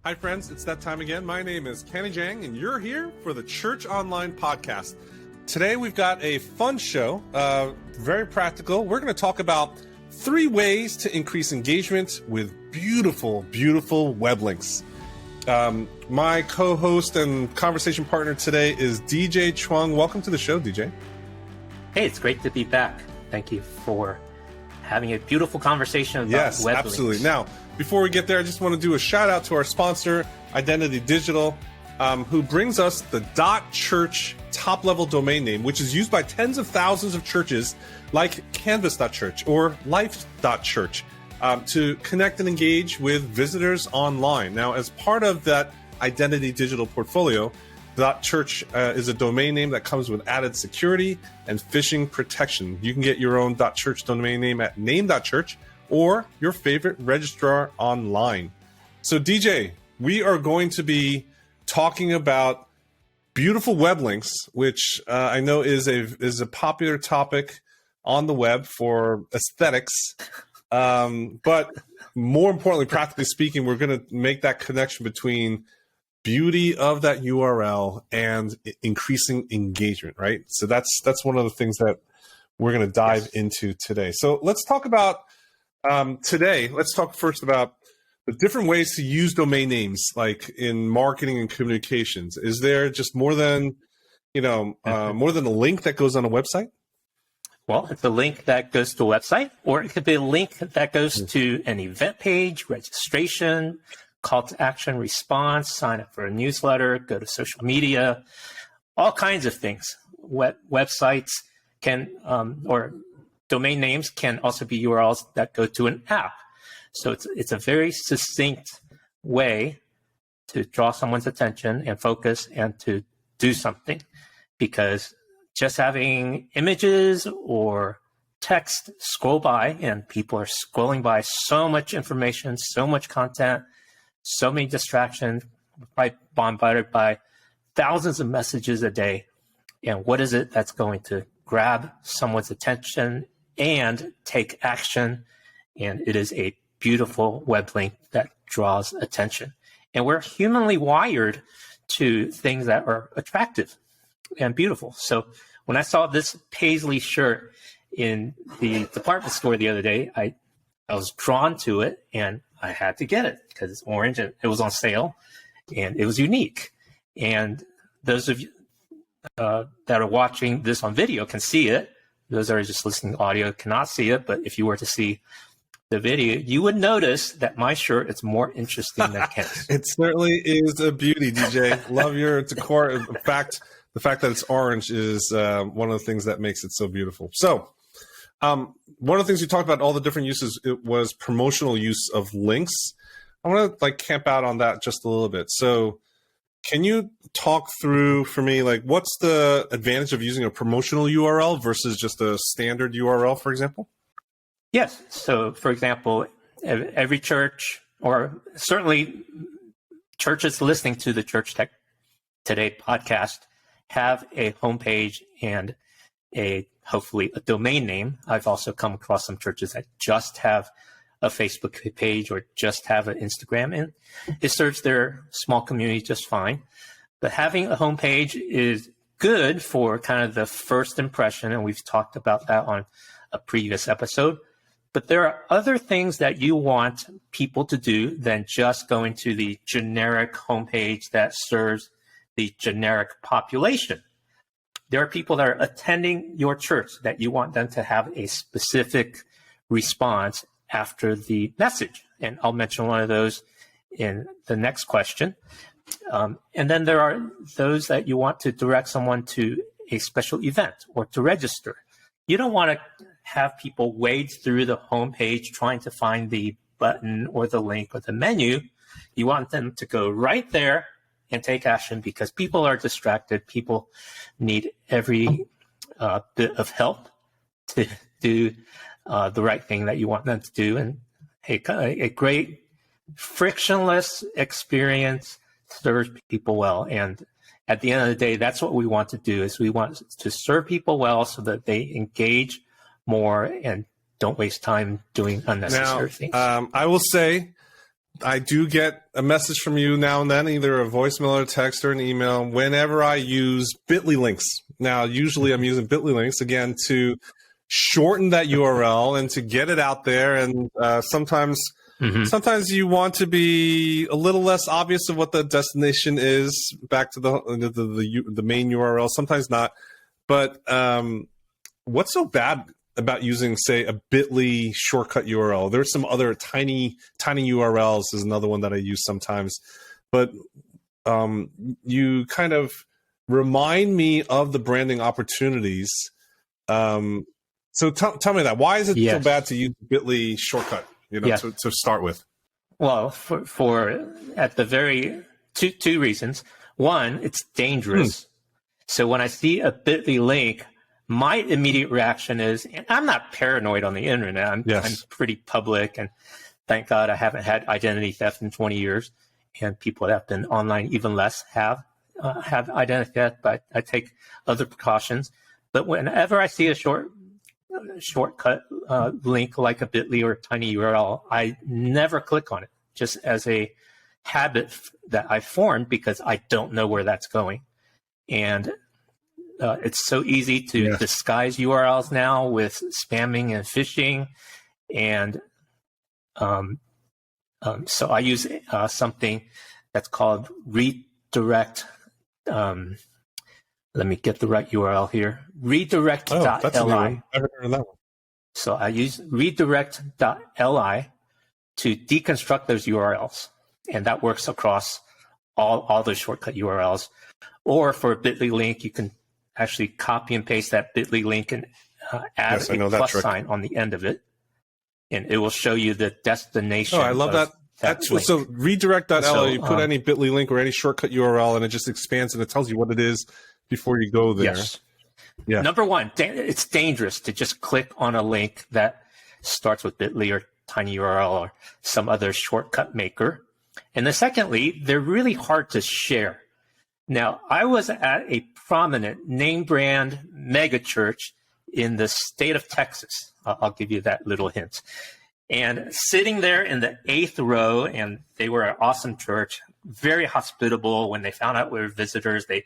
Hi, friends. It's that time again. My name is Kenny Jang, and you're here for the Church Online podcast. Today, we've got a fun show, very practical. We're going to talk about 3 ways to increase engagement with beautiful, beautiful web links. My co-host and conversation partner today is DJ Chuang. Welcome to the show, DJ. Hey, it's great to be back. Thank you for having a beautiful conversation about web links. Yes, absolutely. Now, before we get there, I just want to do a shout out to our sponsor, Identity Digital, who brings us the .church top-level domain name, which is used by tens of thousands of churches like canvas.church or life.church to connect and engage with visitors online. Now, as part of that Identity Digital portfolio, .church is a domain name that comes with added security and phishing protection. You can get your own .church domain name at name.church or your favorite registrar online. So DJ, we are going to be talking about beautiful web links, which I know is a popular topic on the web for aesthetics. But more importantly, practically speaking, we're going to make that connection between beauty of that URL and increasing engagement, right? So that's one of the things that we're going to dive into today. So let's talk about today. Let's talk first about the different ways to use domain names, like in marketing and communications. Is there just more than more than a link that goes on a website? Well, it's a link that goes to a website, or it could be a link that goes to an event page, registration, call to action, response, sign up for a newsletter, go to social media, all kinds of things. Websites can, or domain names can also be URLs that go to an app. So it's a very succinct way to draw someone's attention and focus and to do something, because just having images or text scroll by, and people are scrolling by so much information, so much content, so many distractions, right, bombarded by thousands of messages a day. And what is it that's going to grab someone's attention and take action? And it is a beautiful web link that draws attention. And we're humanly wired to things that are attractive and beautiful. So when I saw this paisley shirt in the department store the other day, I was drawn to it and I had to get it because it's orange and it was on sale and it was unique. And those of you that are watching this on video can see it. Those that are just listening to audio cannot see it. But if you were to see the video, you would notice that my shirt is more interesting than Ken's. It certainly is a beauty, DJ. Love your decor. In fact, the fact that it's orange is one of the things that makes it so beautiful. So one of the things we talked about, all the different uses, it was promotional use of links. I want to camp out on that just a little bit. So can you talk through for me, what's the advantage of using a promotional URL versus just a standard URL, for example? Yes. So, for example, every church, or certainly churches listening to the Church Tech Today podcast, have a homepage and hopefully a domain name. I've also come across some churches that just have a Facebook page or just have an Instagram, and it serves their small community just fine. But having a homepage is good for kind of the first impression, and we've talked about that on a previous episode. But there are other things that you want people to do than just going to the generic homepage that serves the generic population. There are people that are attending your church that you want them to have a specific response after the message. And I'll mention one of those in the next question. And then there are those that you want to direct someone to a special event or to register. You don't want to have people wade through the homepage trying to find the button or the link or the menu. You want them to go right there and take action, because people are distracted. People need every bit of help to do the right thing that you want them to do. And a great frictionless experience serves people well. And at the end of the day, that's what we want to do, is we want to serve people well so that they engage more and don't waste time doing unnecessary things. I will say I do get a message from you now and then, either a voicemail or a text or an email, whenever I use bit.ly links. Now, usually I'm using bit.ly links, again, to shorten that URL and to get it out there. And sometimes you want to be a little less obvious of what the destination is back to the main URL. Sometimes not. But what's so bad about using, say, a bit.ly shortcut URL? There's some other tiny URLs is another one that I use sometimes. But you kind of remind me of the branding opportunities. So tell me that. Why is it so bad to use bit.ly shortcut, to start with? Well, for at the very two reasons. One, it's dangerous. So when I see a bit.ly link, my immediate reaction is, and I'm not paranoid on the internet. I'm pretty public, and thank God I haven't had identity theft in 20 years. And people that have been online even less have identity theft, but I take other precautions. But whenever I see a shortcut link like a bit.ly or a tiny URL, I never click on it, just as a habit that I formed because I don't know where that's going. And it's so easy to disguise URLs now with spamming and phishing. And so I use something that's called redirect. Let me get the right URL here. Redirect.li. That's a new one. I haven't heard of that one. So I use redirect.li to deconstruct those URLs. And that works across all those shortcut URLs. Or for a bit.ly link, you can actually copy and paste that bit.ly link and add a plus sign on the end of it. And it will show you the destination. Oh, I love that. So redirect.li, you put any bit.ly link or any shortcut URL, and it just expands and it tells you what it is before you go there. Yes. Yeah. Number one, it's dangerous to just click on a link that starts with bit.ly or tinyURL or some other shortcut maker. And then secondly, they're really hard to share. Now, I was at a prominent name brand mega church in the state of Texas. I'll give you that little hint. And sitting there in the 8th row, and they were an awesome church, very hospitable. When they found out we were visitors, the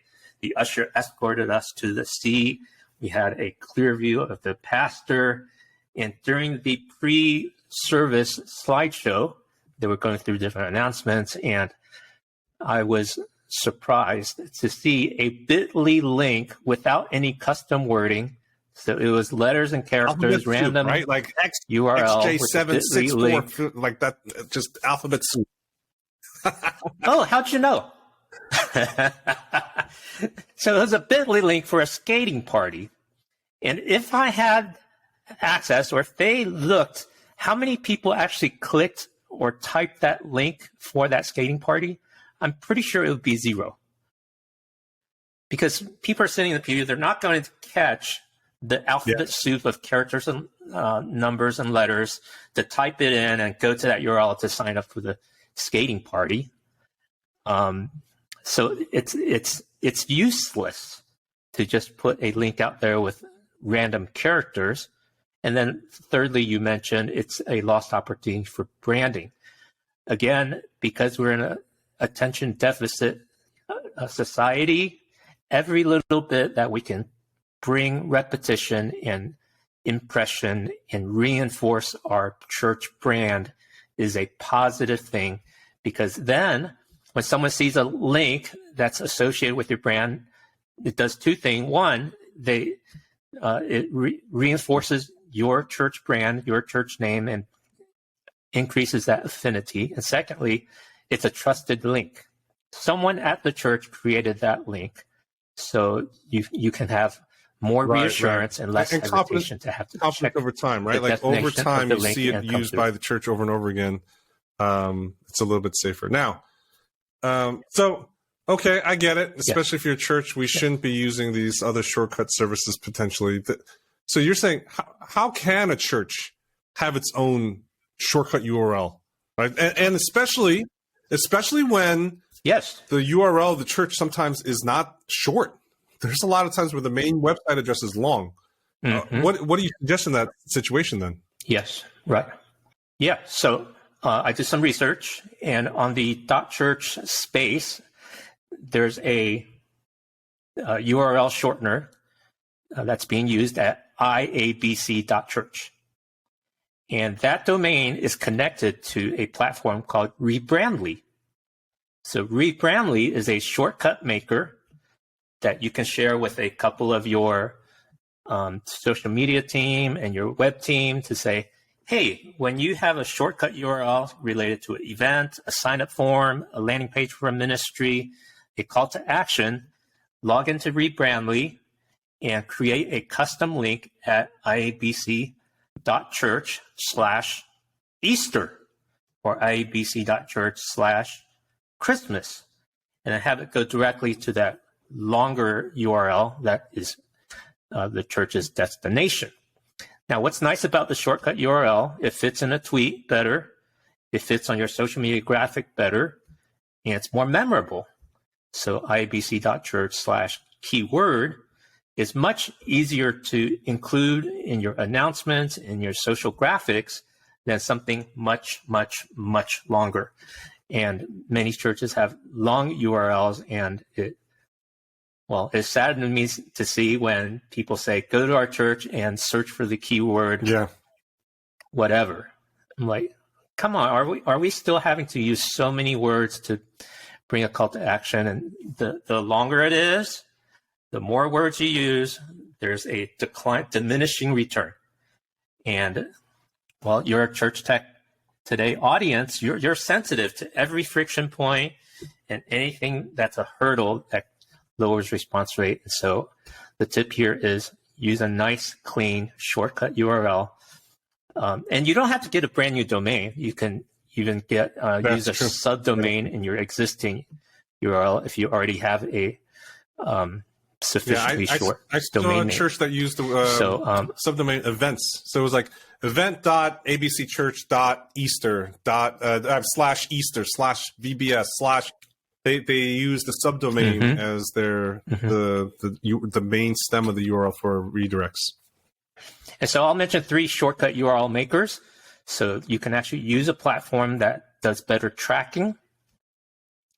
usher escorted us to the seat. We had a clear view of the pastor. And during the pre-service slideshow, they were going through different announcements, and I was surprised to see a bit.ly link without any custom wording. So it was letters and characters, random, right? Like URL, XJ764, like that, just alphabet soup. Oh, how'd you know? So it was a bit.ly link for a skating party. And if I had access, or if they looked, how many people actually clicked or typed that link for that skating party, I'm pretty sure it would be 0. Because people are sitting in the pew, they're not going to catch the alphabet soup of characters and numbers and letters to type it in and go to that URL to sign up for the skating party. So it's useless to just put a link out there with random characters. And then thirdly, you mentioned it's a lost opportunity for branding. Again, because we're in an attention deficit society, every little bit that we can bring repetition and impression and reinforce our church brand is a positive thing, because then when someone sees a link that's associated with your brand, it does two things. One, it reinforces your church brand, your church name, and increases that affinity. And secondly, it's a trusted link. Someone at the church created that link, so you can have more reassurance and less hesitation to have to check over time, right? Like over time, you see it used by the church over and over again. It's a little bit safer now. Okay, I get it. Especially if you're a church, we shouldn't be using these other shortcut services potentially. So you're saying, how can a church have its own shortcut URL, right? And especially when the URL of the church sometimes is not short. There's a lot of times where the main website address is long. What do you suggest in that situation then? Yes, right. Yeah, so I did some research, and on the .church space, there's a URL shortener that's being used at iabc.church. And that domain is connected to a platform called Rebrandly. So Rebrandly is a shortcut maker that you can share with a couple of your social media team and your web team to say, hey, when you have a shortcut URL related to an event, a sign-up form, a landing page for a ministry, a call to action, log into Rebrandly and create a custom link at iabc.church/Easter or iabc.church/Christmas, and then have it go directly to that longer URL that is the church's destination. Now, what's nice about the shortcut URL, it fits in a tweet better, it fits on your social media graphic better, and it's more memorable. So iabc.church/keyword is much easier to include in your announcements, in your social graphics, than something much, much, much longer. And many churches have long URLs, and it saddens me to see when people say, go to our church and search for the keyword, whatever. I'm like, come on, are we still having to use so many words to bring a call to action? And the longer it is, the more words you use, there's a diminishing return. And well, you're a Church Tech Today audience, you're sensitive to every friction point and anything that's a hurdle that lowers response rate. So the tip here is use a nice, clean, shortcut URL. And you don't have to get a brand new domain. You can even use a subdomain in your existing URL if you already have a sufficiently short I saw domain a name. church that used the subdomain events. So it was like event.abcchurch.easter /Easter/VBS/ They use the subdomain as their the main stem of the URL for redirects. And so I'll mention 3 shortcut URL makers. So you can actually use a platform that does better tracking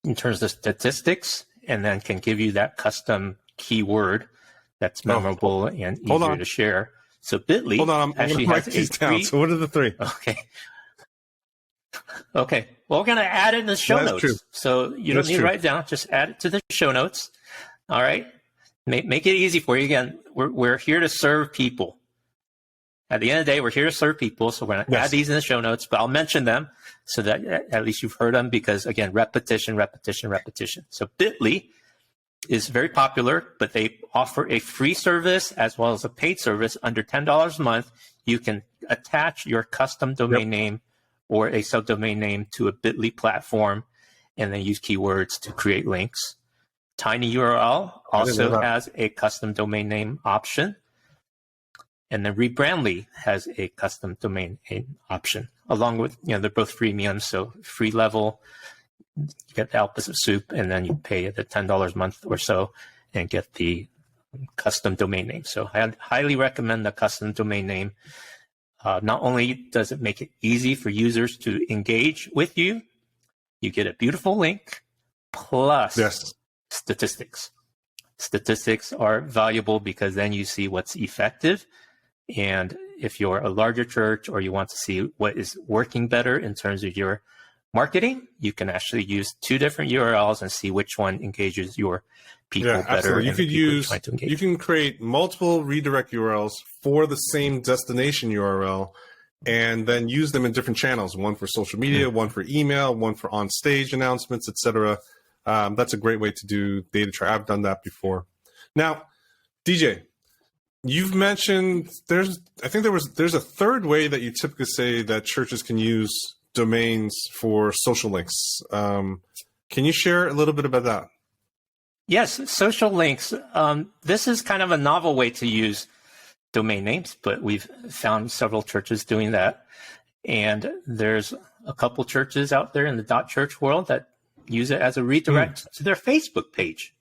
in terms of statistics, and then can give you that custom keyword that's memorable and easier to share. So Bitly actually has a free... So what are the 3? Okay. Well, we're going to add it in the show notes. True. So you don't need to write it down. Just add it to the show notes. All right. Make it easy for you. Again, we're here to serve people. At the end of the day, we're here to serve people. So we're going to add these in the show notes, but I'll mention them so that at least you've heard them, because again, repetition. So Bitly is very popular, but they offer a free service as well as a paid service under $10 a month. You can attach your custom domain name or a subdomain name to a Bitly platform, and then use keywords to create links. TinyURL also has a custom domain name option. And then Rebrandly has a custom domain name option, along with, they're both freemium. So free level, you get the Alpha Soup, and then you pay the $10 a month or so and get the custom domain name. So I highly recommend the custom domain name. Not only does it make it easy for users to engage with you, you get a beautiful link plus statistics. Statistics are valuable because then you see what's effective. And if you're a larger church or you want to see what is working better in terms of your marketing, you can actually use 2 different URLs and see which one engages your people better. Absolutely. You can create multiple redirect URLs for the same destination URL, and then use them in different channels. One for social media, one for email, one for on-stage announcements, etc. That's a great way to do data tracking. I've done that before. Now, DJ, you've mentioned there's a third way that you typically say that churches can use domains for social links. Can you share a little bit about that? Yes, social links. This is kind of a novel way to use domain names, but we've found several churches doing that. And there's a couple churches out there in the .church world that use it as a redirect to their Facebook page.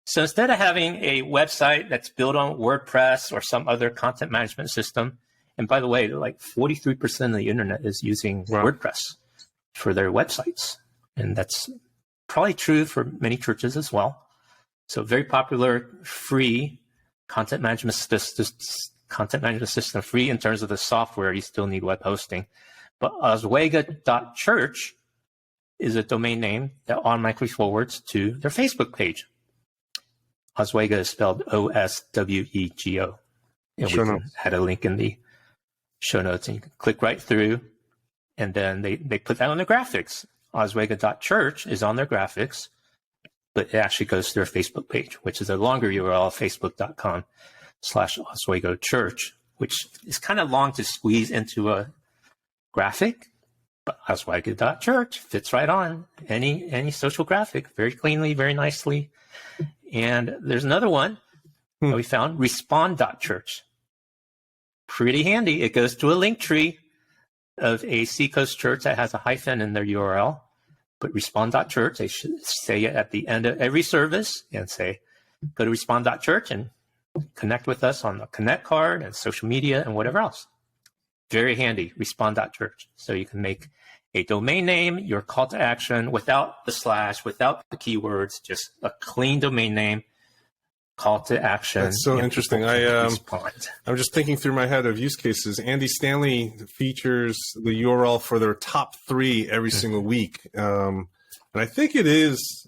So instead of having a website that's built on WordPress or some other content management system, and by the way, like 43% of the internet is using WordPress. for their websites. And that's probably true for many churches as well. So very popular, free content management system, free in terms of the software. You still need web hosting. But oswego.church is a domain name that automatically forwards to their Facebook page. Oswego is spelled O-S-W-E-G-O. And we can add a link in the show notes, and you can click right through, and then they put that on their graphics. Oswego.church is on their graphics, but it actually goes to their Facebook page, which is a longer URL, facebook.com/oswego.church, which is kind of long to squeeze into a graphic, but oswego.church fits right on any social graphic, very cleanly, very nicely. And there's another one that we found, respond.church. Pretty handy. It goes to a link tree of a Seacoast church that has a hyphen in their URL. But respond.church, they should say it at the end of every service and say, go to respond.church and connect with us on the Connect card and social media and whatever else. Very handy, respond.church. So you can make a domain name, your call to action, without the slash, without the keywords, just a clean domain name, call to action. That's so interesting. I'm just thinking through my head of use cases. Andy Stanley features the URL for their top 3 every single week. And I think it is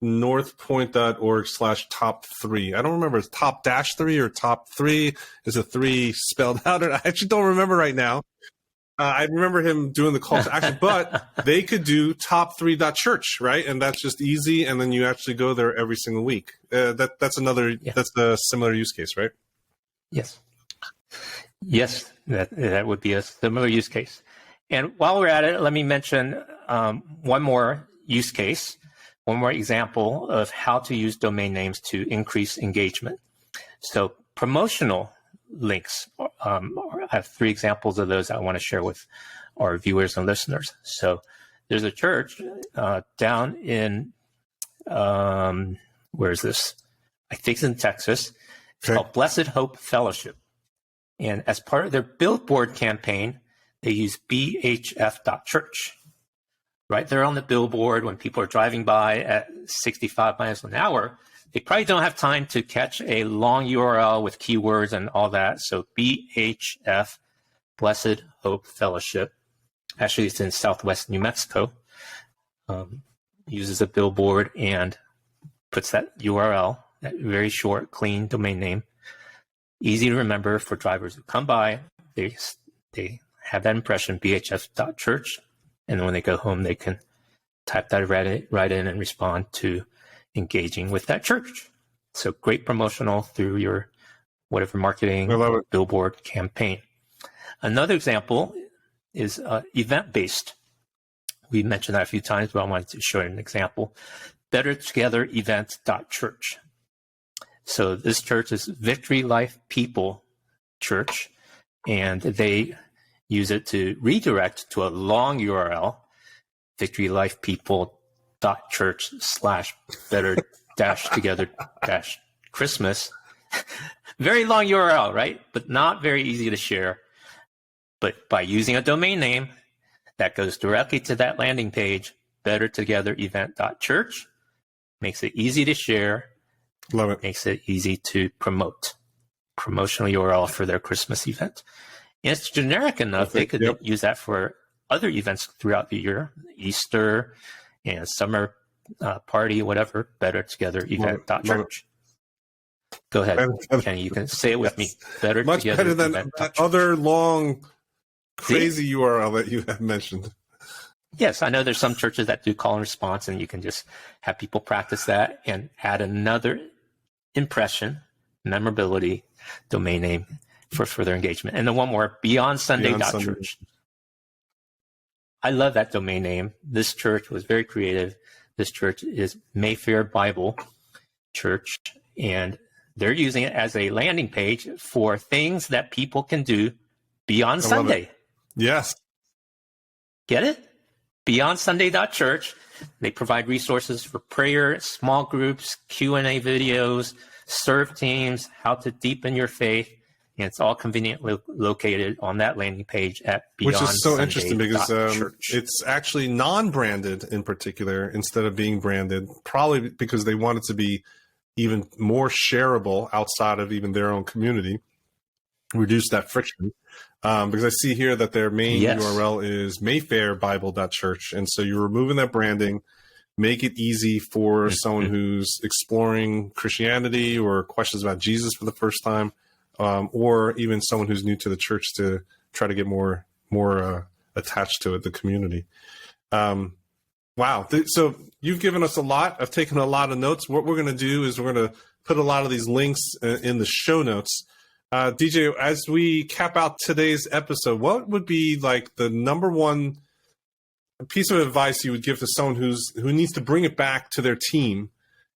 northpoint.org/top3. I don't remember, it's top-3 or top 3. Is a 3 spelled out? I actually don't remember right now. I remember him doing the call to action, but they could do top3.church, right? And that's just easy. And then you actually go there every single week. That's a similar use case, right? Yes. Yes, that would be a similar use case. And while we're at it, let me mention one more use case, one more example of how to use domain names to increase engagement. So promotional links. I have 3 examples of those I want to share with our viewers and listeners. So there's a church down in, where is this? I think it's in Texas. It's called Blessed Hope Fellowship. And as part of their billboard campaign, they use bhf.church. Right there on the billboard, when people are driving by at 65 miles an hour, they probably don't have time to catch a long URL with keywords and all that. So BHF, Blessed Hope Fellowship, actually it's in Southwest New Mexico, uses a billboard and puts that URL, that very short, clean domain name, easy to remember for drivers who come by. They have that impression, bhf.church, and then when they go home, they can type that right in and respond to engaging with that church. So great promotional through your whatever marketing or billboard campaign. Another example is event-based. We mentioned that a few times, but I wanted to show you an example. bettertogetherevent.church. So this church is Victory Life People Church, and they use it to redirect to a long URL, victorylifepeople.church/better-together-Christmas. Very long URL, right? But not very easy to share. But by using a domain name that goes directly to that landing page, bettertogetherevent.church, makes it easy to share. Love it. Makes it easy to promote. Promotional URL for their Christmas event. And it's generic enough, they could use that for other events throughout the year, Easter and summer party, whatever, bettertogetherevent.church. Go ahead, Kenny, you can say it with me. Much better than that other long, crazy URL that you have mentioned. Yes, I know there's some churches that do call and response, and you can just have people practice that and add another impression, memorability, domain name for further engagement. And then one more, beyondsunday.church. I love that domain name. This church was very creative. This church is Mayfair Bible Church, and they're using it as a landing page for things that people can do beyond Sunday. Yes. Get it? Beyondsunday.church. They provide resources for prayer, small groups, Q&A videos, serve teams, how to deepen your faith. And it's all conveniently located on that landing page at beyondsunday.church. Which is so interesting because it's actually non-branded in particular instead of being branded, probably because they want it to be even more shareable outside of even their own community, reduce that friction. Because I see here that their main URL is mayfairbible.church. And so you're removing that branding, make it easy for someone who's exploring Christianity or questions about Jesus for the first time, or even someone who's new to the church to try to get more attached to it, the community. Wow. So you've given us a lot. I've taken a lot of notes. What we're going to do is we're going to put a lot of these links in the show notes. DJ, as we cap out today's episode, what would be like the number one piece of advice you would give to someone who needs to bring it back to their team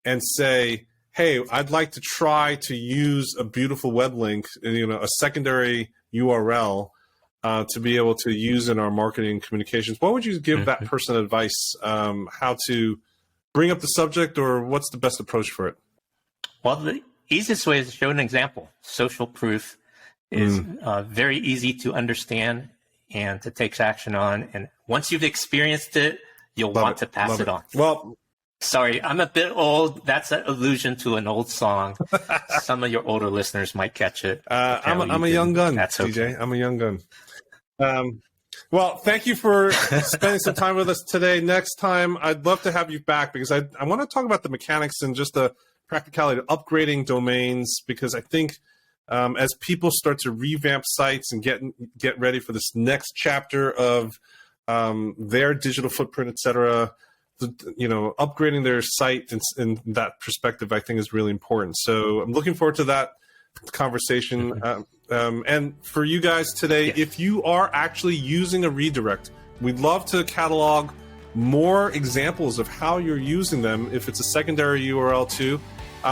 and say, hey, I'd like to try to use a beautiful web link, a secondary URL to be able to use in our marketing communications? What would you give that person advice, how to bring up the subject, or what's the best approach for it? Well, the easiest way is to show an example. Social proof is very easy to understand and to take action on. And once you've experienced it, you'll want to pass it on. Well, sorry, I'm a bit old. That's an allusion to an old song. Some of your older listeners might catch it. I'm a young gun, That's okay. DJ. I'm a young gun. Well, thank you for spending some time with us today. Next time, I'd love to have you back because I want to talk about the mechanics and just the practicality of upgrading domains, because I think as people start to revamp sites and get ready for this next chapter of their digital footprint, et cetera, upgrading their site in that perspective, I think is really important. So I'm looking forward to that conversation. And for you guys today, if you are actually using a redirect, we'd love to catalog more examples of how you're using them. If it's a secondary URL too,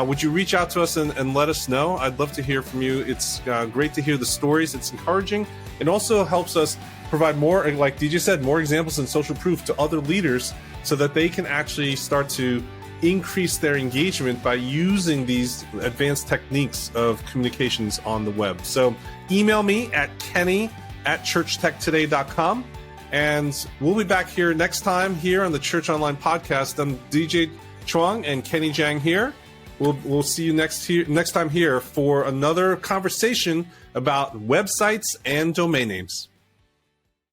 would you reach out to us and let us know? I'd love to hear from you. It's great to hear the stories. It's encouraging. It also helps us provide more, like DJ said, more examples and social proof to other leaders so that they can actually start to increase their engagement by using these advanced techniques of communications on the web. So email me at kenny@churchtechtoday.com, and we'll be back here next time here on the Church Online Podcast. I'm DJ Chuang and Kenny Jang here. We'll see you next time here for another conversation about websites and domain names.